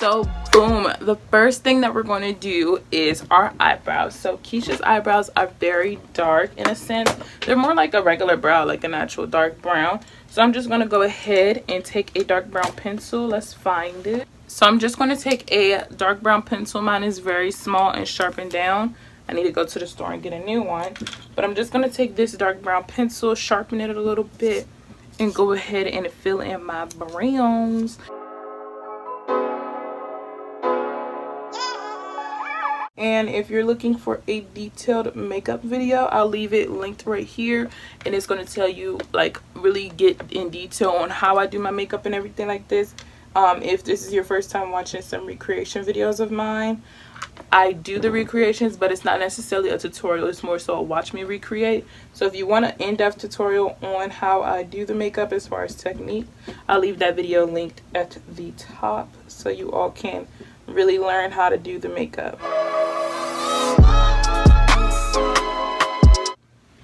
So boom, the first thing that we're going to do is our eyebrows. So Keisha's eyebrows are very dark in a sense. They're more like a regular brow, like a natural dark brown. So I'm just going to go ahead and take a dark brown pencil. Let's find it. So I'm just going to take a dark brown pencil. Mine is very small and sharpened down. I need to go to the store and get a new one. But I'm just going to take this dark brown pencil, sharpen it a little bit, and go ahead and fill in my browns. And if you're looking for a detailed makeup video, I'll leave it linked right here, and it's going to tell you, like, really get in detail on how I do my makeup and everything like this. If this is your first time watching some recreation videos of mine, I do the recreations, but it's not necessarily a tutorial. It's more so a watch me recreate. So if you want an in-depth tutorial on how I do the makeup as far as technique, I'll leave that video linked at the top so you all can really learn how to do the makeup.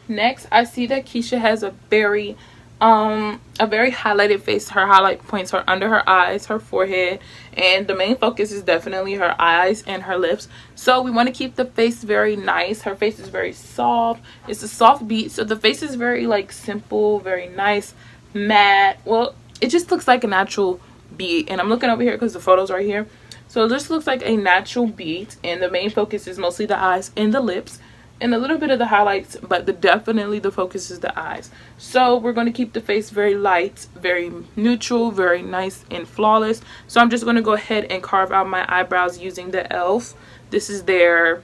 Next, I see that Keisha has a very highlighted face. Her highlight points are under her eyes, her forehead, and the main focus is definitely her eyes and her lips. So we want to keep the face very nice. Her face is very soft. It's a soft beat, so the face is very like simple, very nice, matte. Well, it just looks like a natural beat, and I'm looking over here because the photo's right here. So this looks like a natural beat, and the main focus is mostly the eyes and the lips and a little bit of the highlights, but definitely the focus is the eyes. So we're going to keep the face very light, very neutral, very nice and flawless. So I'm just going to go ahead and carve out my eyebrows using the e.l.f. This is their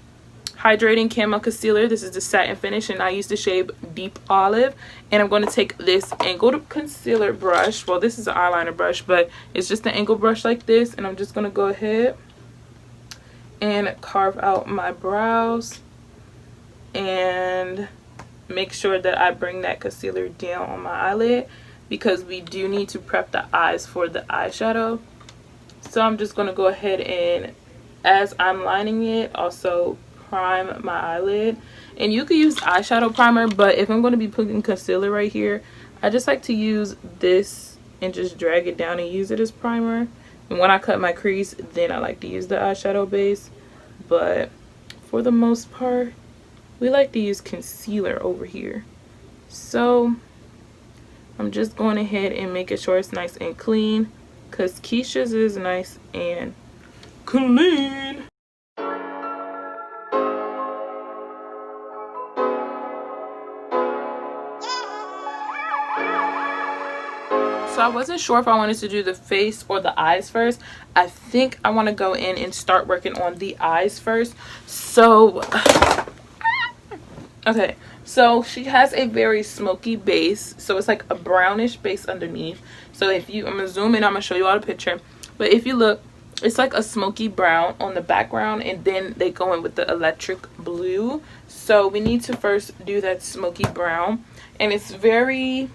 hydrating camo concealer. This is the satin finish, and I use the shade Deep Olive. And I'm going to take this angled concealer brush. Well, this is an eyeliner brush, but it's just an angled brush like this, and I'm just going to go ahead and carve out my brows and make sure that I bring that concealer down on my eyelid, because we do need to prep the eyes for the eyeshadow. So I'm just going to go ahead and, as I'm lining it, also prime my eyelid. And you could use eyeshadow primer, but if I'm going to be putting concealer right here, I just like to use this and just drag it down and use it as primer. And when I cut my crease, then I like to use the eyeshadow base. But for the most part, we like to use concealer over here. So I'm just going ahead and making sure it's nice and clean, because Keisha's is nice and clean. So I wasn't sure if I wanted to do the face or the eyes first. I think I want to go in and start working on the eyes first. So okay, so she has a very smoky base, so it's like a brownish base underneath. So if you, I'm gonna zoom in, I'm gonna show you all the picture, but if you look, it's like a smoky brown on the background, and then they go in with the electric blue. So we need to first do that smoky brown, and it's very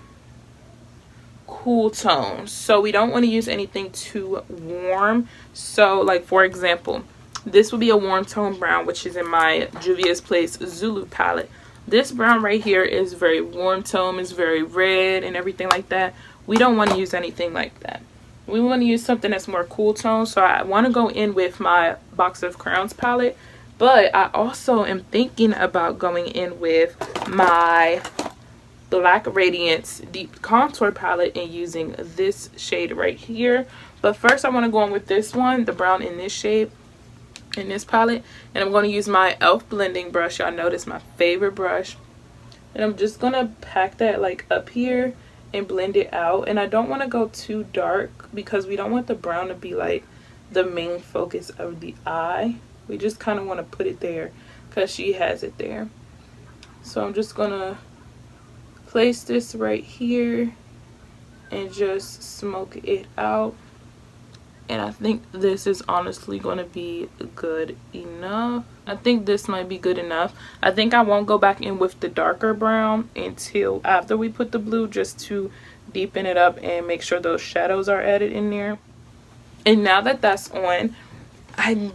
cool tone, so we don't want to use anything too warm. So like, for example, this will be a warm tone brown, which is in my Juvia's Place Zulu palette. This brown right here is very warm tone, it's very red and everything like that. We don't want to use anything like that. We want to use something that's more cool tone. So I want to go in with my Box of Crowns palette, but I also am thinking about going in with my Black Radiance Deep Contour palette and using this shade right here. But first I want to go in with this one, the brown in this shade, in this palette, and I'm going to use my e.l.f. blending brush. Y'all know this is my favorite brush, and I'm just going to pack that like up here and blend it out. And I don't want to go too dark, because we don't want the brown to be like the main focus of the eye. We just kind of want to put it there because she has it there. So I'm just going to place this right here and just smoke it out. And I think this is honestly going to be good enough. I think this might be good enough. I think I won't go back in with the darker brown until after we put the blue, just to deepen it up and make sure those shadows are added in there. And now that that's on, I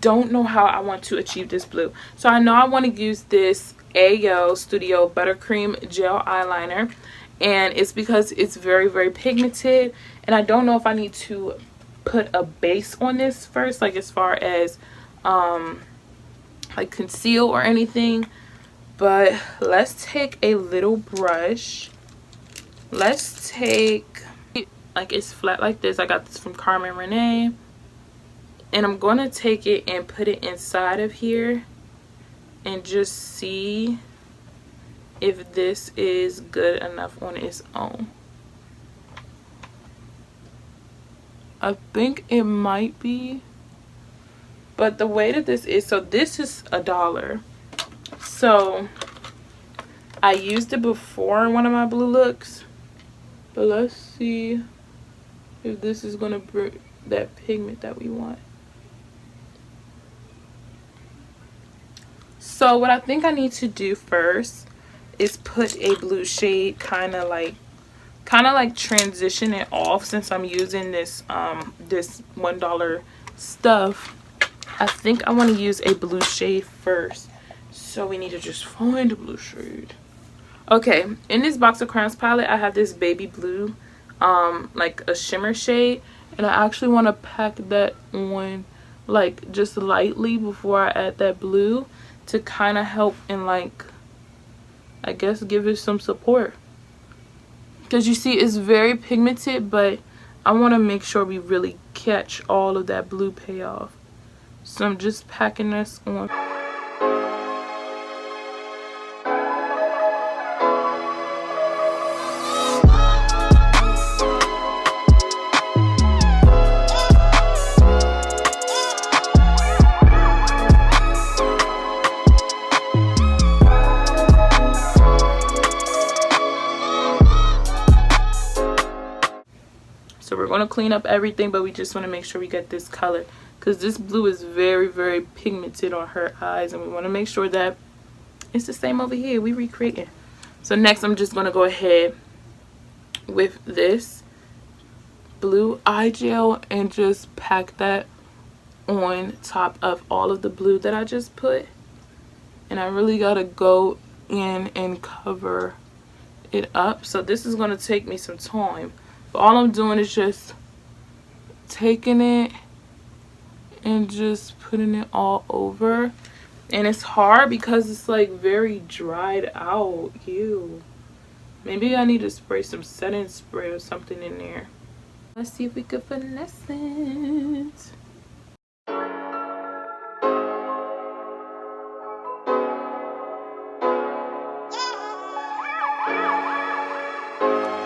don't know how I want to achieve this blue. So I know I want to use this Ayo Studio Buttercream Gel Eyeliner. And it's because it's very, very pigmented. And I don't know if I need to put a base on this first, like as far as like conceal or anything. But let's take a little brush. Let's take, like, it's flat like this. I got this from Carmen Renee, and I'm going to take it and put it inside of here and just see if this is good enough on its own. I think it might be, but the way that this is, so this is $1. So I used it before in one of my blue looks, but let's see if this is gonna bring that pigment that we want. So what I think I need to do first is put a blue shade, kind of like transition it off, since I'm using this this $1 stuff. I think I want to use a blue shade first, so we need to just find a blue shade. Okay, in this Box of Crayons palette I have this baby blue, like a shimmer shade, and I actually want to pack that on like just lightly before I add that blue, to kind of help and, like, I guess give it some support. Because you see it's very pigmented, but I want to make sure we really catch all of that blue payoff. So I'm just packing this on. So we're going to clean up everything, but we just want to make sure we get this color, because this blue is very pigmented on her eyes, and we want to make sure that it's the same over here. We recreating. So next I'm just going to go ahead with this blue eye gel and just pack that on top of all of the blue that I just put. And I really got to go in and cover it up. So this is going to take me some time. But all I'm doing is just taking it and just putting it all over. And it's hard because it's like very dried out. Ew. Maybe I need to spray some setting spray or something in there. Let's see if we could finesse it.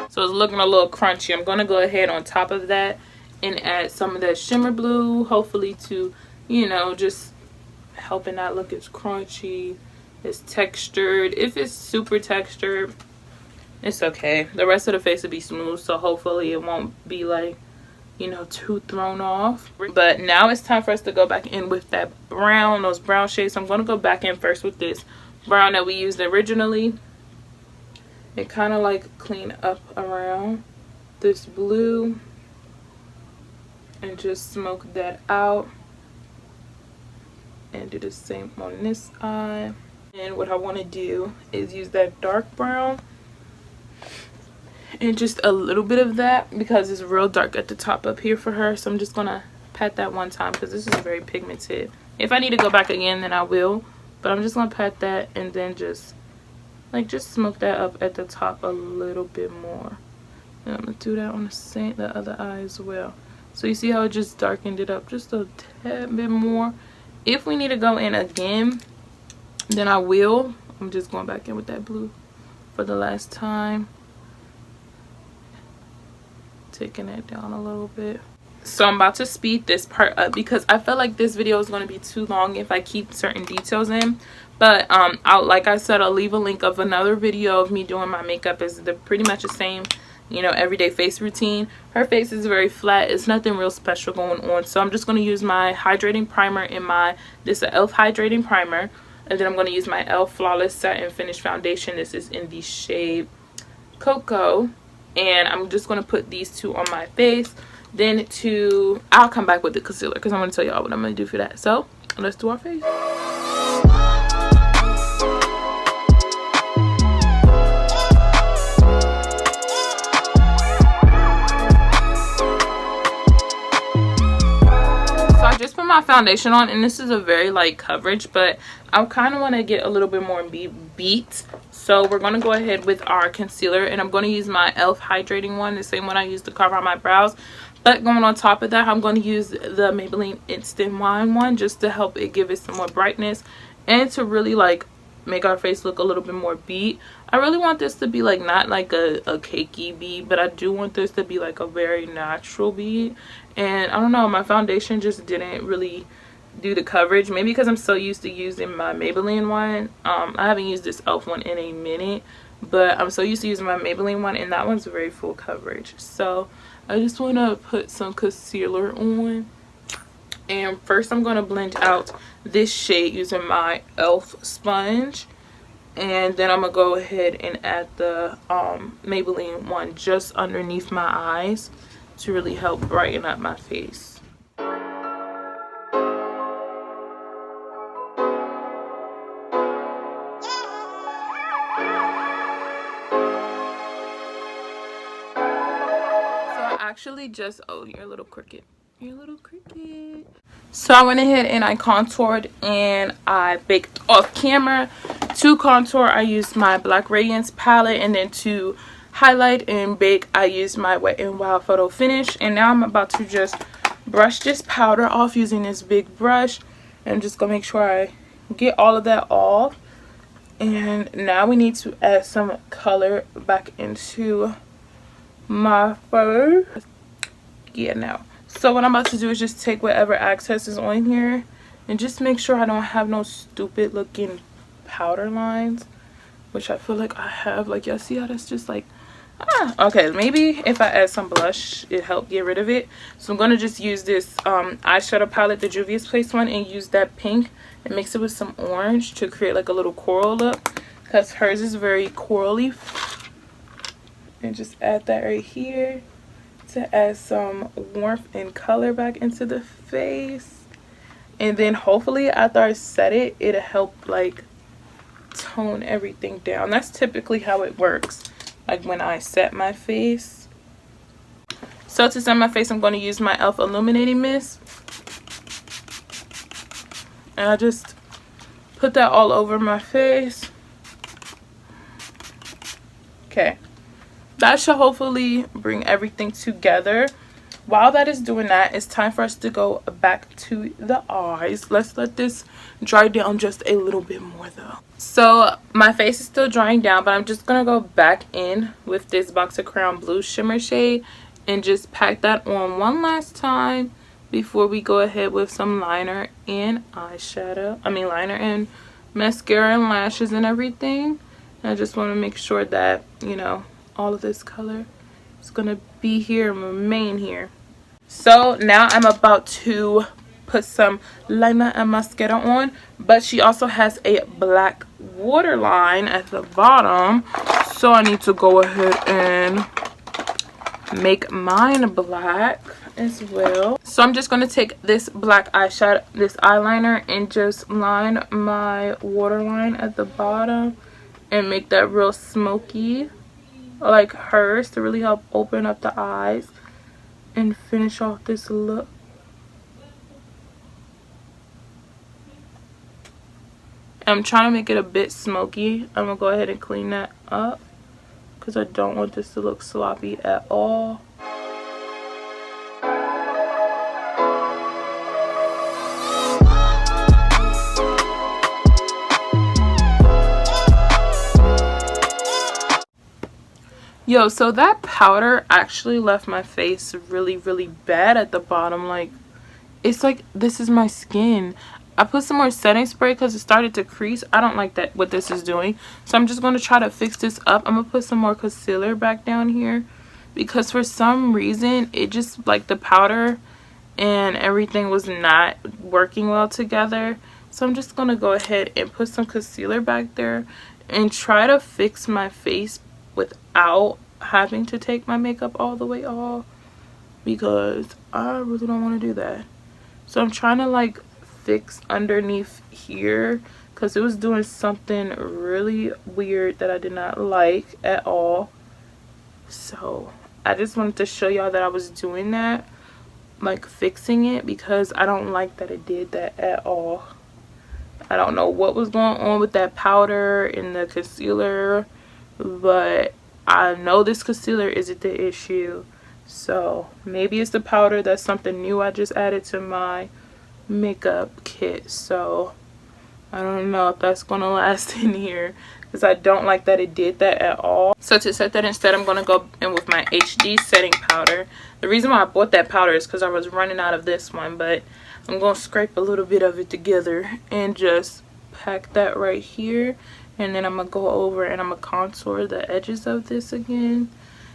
So it's looking a little crunchy. I'm going to go ahead on top of that and add some of that shimmer blue, hopefully to, you know, just help it not look as crunchy, as textured. If it's super textured, it's okay. The rest of the face will be smooth, so hopefully it won't be, like, you know, too thrown off. But now it's time for us to go back in with that brown, those brown shades. So I'm going to go back in first with this brown that we used originally. And kind of like clean up around this blue and just smoke that out, and do the same on this eye. And what I want to do is use that dark brown and just a little bit of that, because it's real dark at the top up here for her. So I'm just gonna pat that one time because this is very pigmented. If I need to go back again, then I will, but I'm just gonna pat that and then just smoke that up at the top a little bit more. And I'm gonna do that on the other eye as well. So you see how it just darkened it up just a tad bit more. If we need to go in again, then I will. I'm just going back in with that blue for the last time, taking it down a little bit. So I'm about to speed this part up because I feel like this video is going to be too long if I keep certain details in. But like I said, I'll leave a link of another video of me doing my makeup. It's pretty much the same, you know, everyday face routine. Her face is very flat. It's nothing real special going on. So I'm just going to use my hydrating primer in this is an e.l.f. hydrating primer. And then I'm going to use my e.l.f. Flawless Satin Finish Foundation. This is in the shade Cocoa. And I'm just going to put these two on my face. Then I'll come back with the concealer because I'm going to tell y'all what I'm going to do for that. So let's do our face. put my foundation on, and this is a very light coverage, but I kind of want to get a little bit more beat. So we're going to go ahead with our concealer, and I'm going to use my e.l.f. hydrating one, the same one I used to cover on my brows. But going on top of that, I'm going to use the Maybelline Instant Wine one just to help it give it some more brightness and to really like make our face look a little bit more beat. I really want this to be like not like a cakey bead, but I do want this to be like a very natural bead. And I don't know, my foundation just didn't really do the coverage, maybe because I'm so used to using my Maybelline one. I haven't used this e.l.f. one in a minute, but I'm so used to using my Maybelline one, and that one's very full coverage. So I just want to put some concealer on, and first I'm going to blend out this shade using my e.l.f. sponge, and then I'm going to go ahead and add the Maybelline one just underneath my eyes to really help brighten up my face. Actually just, oh, you're a little crooked, so I went ahead and I contoured and I baked off camera. To contour, I used my Black Radiance palette, and then to highlight and bake, I used my Wet n Wild Photo Finish. And now I'm about to just brush this powder off using this big brush, and I'm just gonna make sure I get all of that off. And now we need to add some color back into my fur. Yeah, now so what I'm about to do is just take whatever excess is on here and just make sure I don't have no stupid looking powder lines, which I feel like I have. Like, y'all see how that's just like, okay, maybe if I add some blush it helped get rid of it. So I'm gonna just use this eyeshadow palette, the Juvia's Place one, and use that pink and mix it with some orange to create like a little coral look, because hers is very corally. And just add that right here to add some warmth and color back into the face. And then hopefully after I set it, it'll help like tone everything down. That's typically how it works, like when I set my face. So to set my face, I'm going to use my e.l.f. illuminating mist, and I just put that all over my face. Okay, that should hopefully bring everything together. While that is doing that, it's time for us to go back to the eyes. Let's let this dry down just a little bit more though. So my face is still drying down, but I'm just gonna go back in with this Box of Crown Blue shimmer shade and just pack that on one last time before we go ahead with some liner and eyeshadow. Liner and mascara and lashes and everything. I just want to make sure that, you know, all of this color is gonna be here and remain here. So now I'm about to put some liner and mascara on, but she also has a black waterline at the bottom, so I need to go ahead and make mine black as well. So I'm just going to take this black eyeshadow, this eyeliner, and just line my waterline at the bottom and make that real smoky like hers to really help open up the eyes and finish off this look. I'm trying to make it a bit smoky. I'm gonna go ahead and clean that up because I don't want this to look sloppy at all. Yo, so that powder actually left my face really bad at the bottom. Like, it's like this is my skin. I put some more setting spray because it started to crease. I don't like that what this is doing, so I'm just going to try to fix this up. I'm gonna put some more concealer back down here because for some reason it just, like, the powder and everything was not working well together. So I'm just gonna go ahead and put some concealer back there and try to fix my face without having to take my makeup all the way off, because I really don't want to do that. So I'm trying to like fix underneath here because it was doing something really weird that I did not like at all. So I just wanted to show y'all that I was doing that, like fixing it because I don't like that it did that at all. I don't know what was going on with that powder and the concealer, but I know this concealer isn't the issue. So maybe it's the powder. That's something new I just added to my makeup kit. So I don't know if that's gonna last in here because I don't like that it did that at all. So to set that instead, I'm gonna go in with my HD setting powder. The reason why I bought that powder is because I was running out of this one, but I'm gonna scrape a little bit of it together and just pack that right here, and then I'm gonna go over and I'm gonna contour the edges of this again.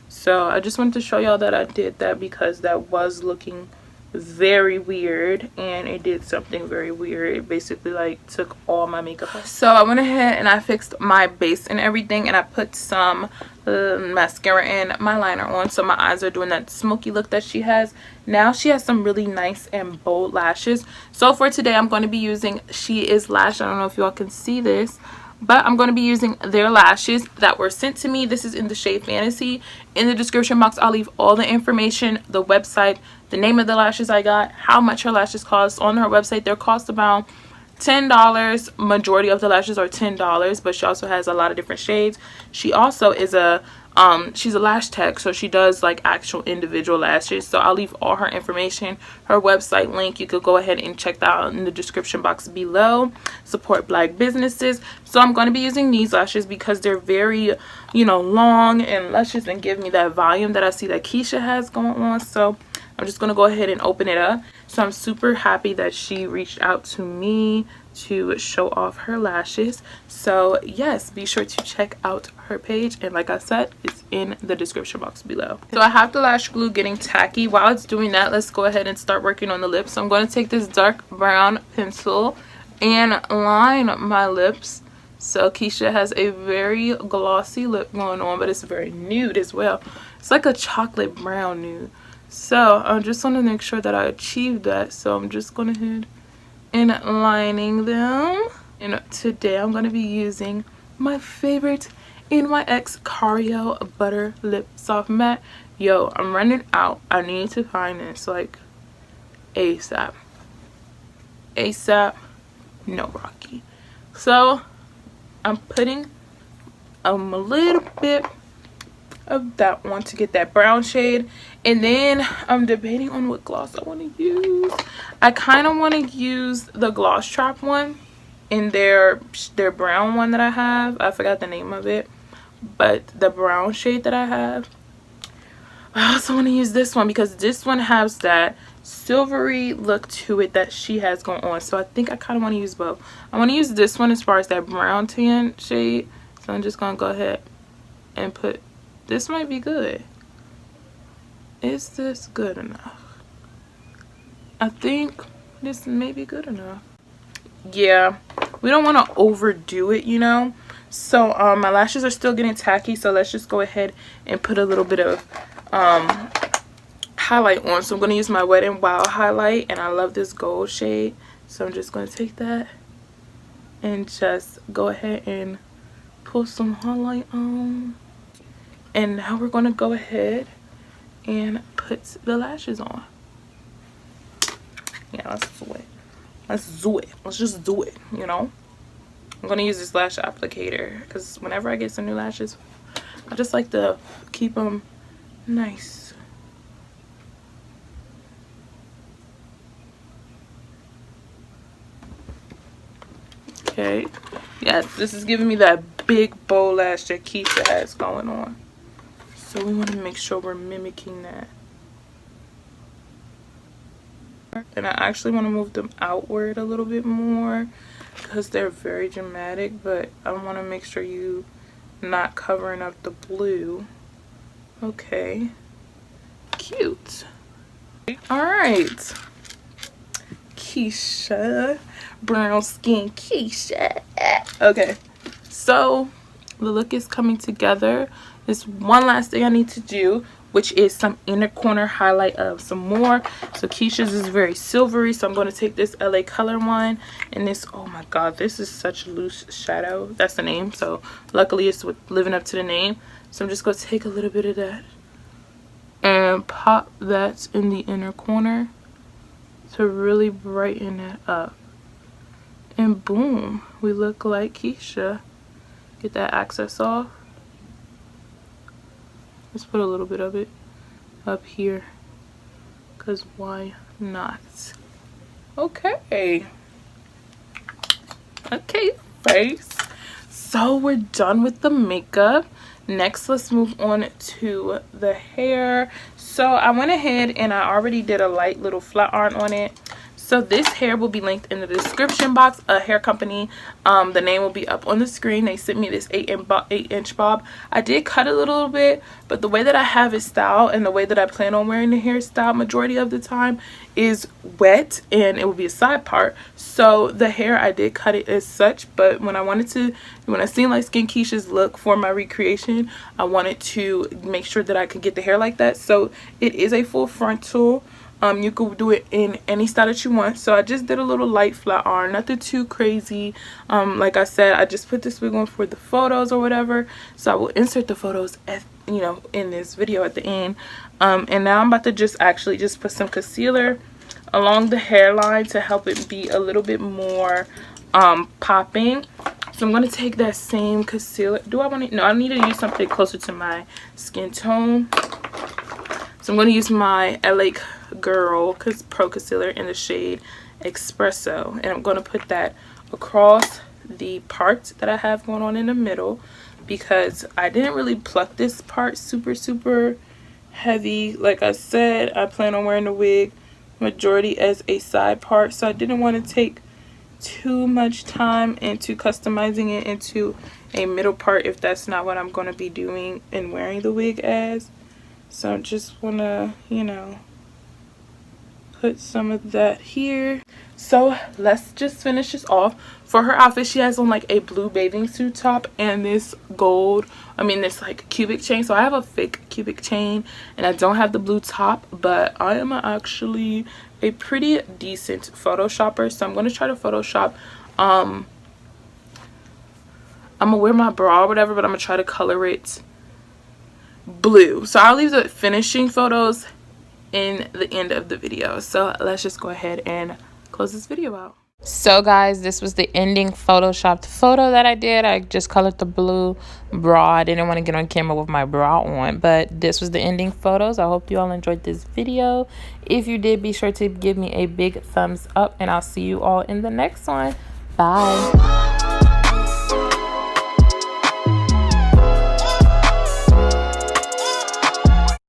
So I just wanted to show y'all that I did that because that was looking very weird, and it did something very weird. It basically like took all my makeup off. So I went ahead and I fixed my base and everything, and I put some mascara and my liner on, so my eyes are doing that smoky look that she has. Now she has some really nice and bold lashes. So for today I'm going to be using She Is Lash. I don't know if y'all can see this, but I'm going to be using their lashes that were sent to me. This is in the shade Fantasy. In the description box I'll leave all the information, the website, the name of the lashes I got, how much her lashes cost. On her website they cost about $10. Majority of the lashes are $10, but she also has a lot of different shades. She also is a she's a lash tech, so she does like actual individual lashes. So I'll leave all her information, her website link. You could go ahead and check that out in the description box below. Support Black businesses. So I'm going to be using these lashes because they're very, you know, long and luscious and give me that volume that I see that Keisha has going on. So I'm just going to go ahead and open it up. So I'm super happy that she reached out to me to show off her lashes. So yes, be sure to check out her page, and like I said, it's in the description box below. So I have the lash glue getting tacky. While it's doing that, let's go ahead and start working on the lips. So I'm going to take this dark brown pencil and line my lips. So Keisha has a very glossy lip going on, but it's very nude as well. It's like a chocolate brown nude. So I just want to make sure that I achieve that. So I'm just going ahead and lining them. And today I'm going to be using my favorite NYX Cario Butter Lip Soft Matte. Yo, I'm running out. I need to find this like ASAP. ASAP, no Rocky. So I'm putting a little bit of that one to get that brown shade, and then I'm debating on what gloss I want to use. I kind of want to use the Gloss Trap one in their brown one that I have. I forgot the name of it, but the brown shade that I have. I also want to use this one because this one has that silvery look to it that she has going on. So I think I kind of want to use both. I want to use this one as far as that brown tan shade. So I'm just going to go ahead and put, this might be good. Is this good enough? I think this may be good enough. Yeah, we don't want to overdo it, you know. So my lashes are still getting tacky, so let's just go ahead and put a little bit of highlight on. So I'm going to use my Wet n Wild highlight, and I love this gold shade. So I'm just going to take that and just go ahead and pull some highlight on. And now we're going to go ahead and put the lashes on. Yeah, let's do it. Let's do it. Let's just do it, you know. I'm going to use this lash applicator because whenever I get some new lashes, I just like to keep them nice. Okay. Yes, this is giving me that big bold lash that Keisha has going on. So we want to make sure we're mimicking that. And I actually want to move them outward a little bit more because they're very dramatic, but I want to make sure you not covering up the blue. Okay. Cute. Alright. Keisha. Brown skin Keisha. Okay. So the look is coming together. There's one last thing I need to do, which is some inner corner highlight of some more. So Keisha's is very silvery, so I'm going to take this LA Color one, and this, oh my god, this is such loose shadow. That's the name, so luckily it's living up to the name. So I'm just going to take a little bit of that and pop that in the inner corner. to really brighten it up. And boom, we look like Keisha. Get that excess off. Let's put a little bit of it up here, because why not? Okay. Okay, face. So we're done with the makeup. Next, let's move on to the hair. So I went ahead and I already did a light little flat iron on it. So this hair will be linked in the description box. A hair company, the name will be up on the screen. They sent me this 8-inch bob. I did cut it a little bit, but the way that I have it styled and the way that I plan on wearing the hairstyle majority of the time is wet, and it will be a side part. So the hair, I did cut it as such, but when I seen LightSkin Keisha's look for my recreation, I wanted to make sure that I could get the hair like that. So it is a full frontal. You could do it in any style that you want. So I just did a little light flat iron, nothing too crazy. Like I said, I just put this wig on for the photos or whatever. So I will insert the photos at, in this video at the end. And now I'm about to just put some concealer along the hairline to help it be a little bit more popping. So I'm going to take that same concealer. No, I need to use something closer to my skin tone. So I'm going to use my LA Girl Pro Concealer in the shade Espresso, and I'm going to put that across the part that I have going on in the middle, because I didn't really pluck this part super heavy. Like I said, I plan on wearing the wig majority as a side part, so I didn't want to take too much time into customizing it into a middle part if that's not what I'm going to be doing and wearing the wig as. So I just want to, put some of that here. So let's just finish this off. For her outfit, she has on like a blue bathing suit top and this this like cubic chain. So I have a fake cubic chain and I don't have the blue top, but I am actually a pretty decent photoshopper. So I'm going to try to Photoshop. I'm going to wear my bra or whatever, but I'm going to try to color it blue. So I'll leave the finishing photos in the end of the video. So let's just go ahead and close this video out. So guys, this was the ending photoshopped photo that I did. I just colored the blue bra. I didn't want to get on camera with my bra on, but this was the ending photos. I hope you all enjoyed this video. If you did, be sure to give me a big thumbs up, and I'll see you all in the next one. Bye.